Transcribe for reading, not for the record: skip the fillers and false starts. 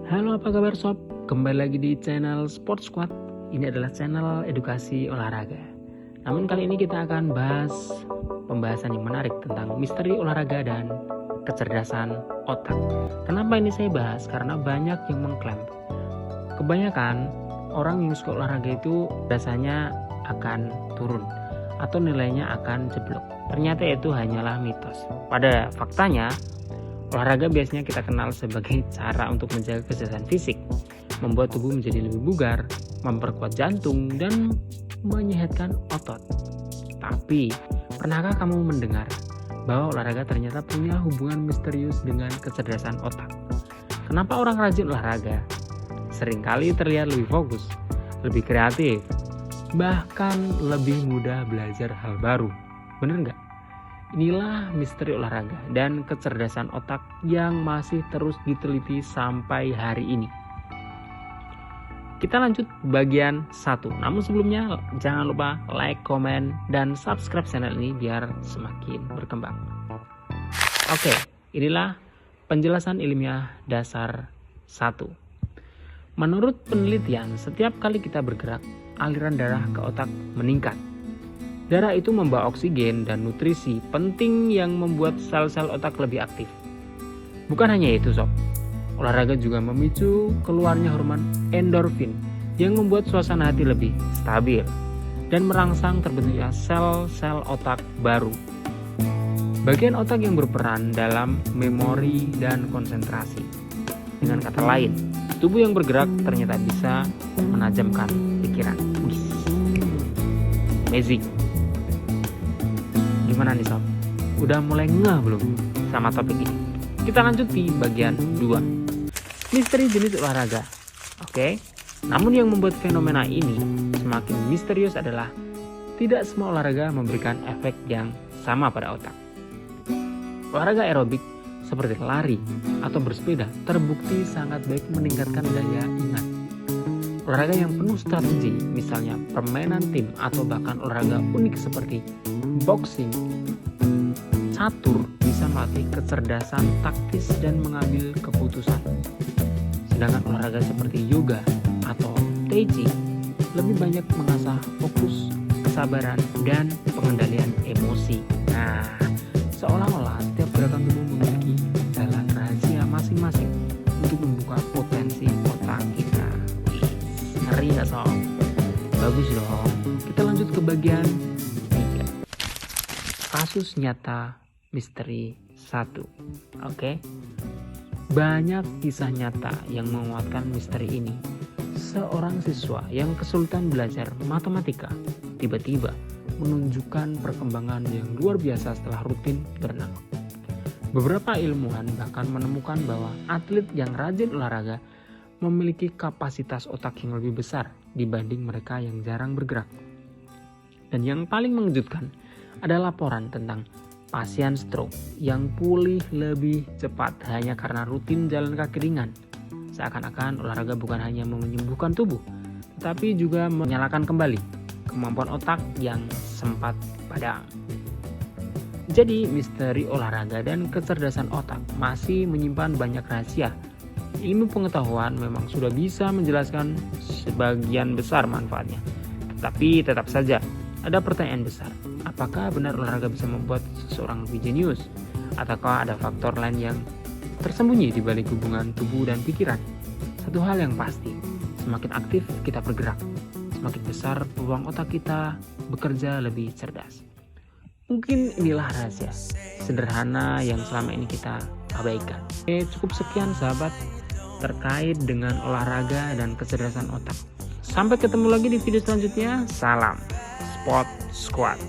Halo, apa kabar sob? Kembali lagi di channel Sport Squad. Ini adalah channel edukasi olahraga. Namun kali ini kita akan bahas pembahasan yang menarik tentang misteri olahraga dan kecerdasan otak. Kenapa ini saya bahas? Karena banyak yang mengklaim kebanyakan orang yang suka olahraga itu rasanya akan turun atau nilainya akan jeblok. Ternyata itu hanyalah mitos. Pada faktanya, olahraga biasanya kita kenal sebagai cara untuk menjaga kesehatan fisik, membuat tubuh menjadi lebih bugar, memperkuat jantung, dan menyehatkan otot. Tapi, pernahkah kamu mendengar bahwa olahraga ternyata punya hubungan misterius dengan kecerdasan otak? Kenapa orang rajin olahraga seringkali terlihat lebih fokus, lebih kreatif, bahkan lebih mudah belajar hal baru? Bener nggak? Inilah misteri olahraga dan kecerdasan otak yang masih terus diteliti sampai hari ini. Kita lanjut bagian 1. Namun sebelumnya jangan lupa like, komen, dan subscribe channel ini biar semakin berkembang. Oke, inilah penjelasan ilmiah dasar 1. Menurut penelitian, setiap kali kita bergerak, aliran darah ke otak meningkat. Darah itu membawa oksigen dan nutrisi penting yang membuat sel-sel otak lebih aktif. Bukan hanya itu sob, olahraga juga memicu keluarnya hormon endorfin yang membuat suasana hati lebih stabil dan merangsang terbentuknya sel-sel otak baru. Bagian otak yang berperan dalam memori dan konsentrasi. Dengan kata lain, tubuh yang bergerak ternyata bisa menajamkan pikiran. Amazing. Gimana nih sob? Udah mulai ngeh belum sama topik ini? Kita lanjut di bagian 2. Misteri jenis olahraga. Oke. Namun yang membuat fenomena ini semakin misterius adalah tidak semua olahraga memberikan efek yang sama pada otak. Olahraga aerobik seperti lari atau bersepeda terbukti sangat baik meningkatkan daya ingat. Olahraga yang penuh strategi, misalnya permainan tim atau bahkan olahraga unik seperti boxing, catur bisa melatih kecerdasan taktis dan mengambil keputusan. Sedangkan olahraga seperti yoga atau tai chi lebih banyak mengasah fokus, kesabaran, dan pengendalian emosi. Nah, seolah-olah setiap gerakan tubuh memiliki jalan rahasia masing-masing untuk membuka potensi otak kita. Ngeri gak sob? Bagus dong. Kita lanjut ke bagian 3. Kasus nyata misteri 1. Oke. Banyak kisah nyata yang menguatkan misteri ini. Seorang siswa yang kesulitan belajar matematika tiba-tiba menunjukkan perkembangan yang luar biasa setelah rutin berenang. Beberapa ilmuwan bahkan menemukan bahwa atlet yang rajin olahraga memiliki kapasitas otak yang lebih besar dibanding mereka yang jarang bergerak. Dan yang paling mengejutkan ada laporan tentang pasien stroke yang pulih lebih cepat hanya karena rutin jalan kaki ringan. Seakan-akan olahraga bukan hanya menyembuhkan tubuh, tetapi juga menyalakan kembali kemampuan otak yang sempat padam. Jadi misteri olahraga dan kecerdasan otak masih menyimpan banyak rahasia. Ilmu pengetahuan memang sudah bisa menjelaskan sebagian besar manfaatnya. Tetapi tetap saja ada pertanyaan besar. Apakah benar olahraga bisa membuat seseorang lebih jenius? Ataukah ada faktor lain yang tersembunyi di balik hubungan tubuh dan pikiran? Satu hal yang pasti, semakin aktif kita bergerak, semakin besar peluang otak kita bekerja lebih cerdas. Mungkin inilah rahasia sederhana yang selama ini kita abaikan. Cukup sekian sahabat terkait dengan olahraga dan kecerdasan otak. Sampai ketemu lagi di video selanjutnya. Salam Sport Squad.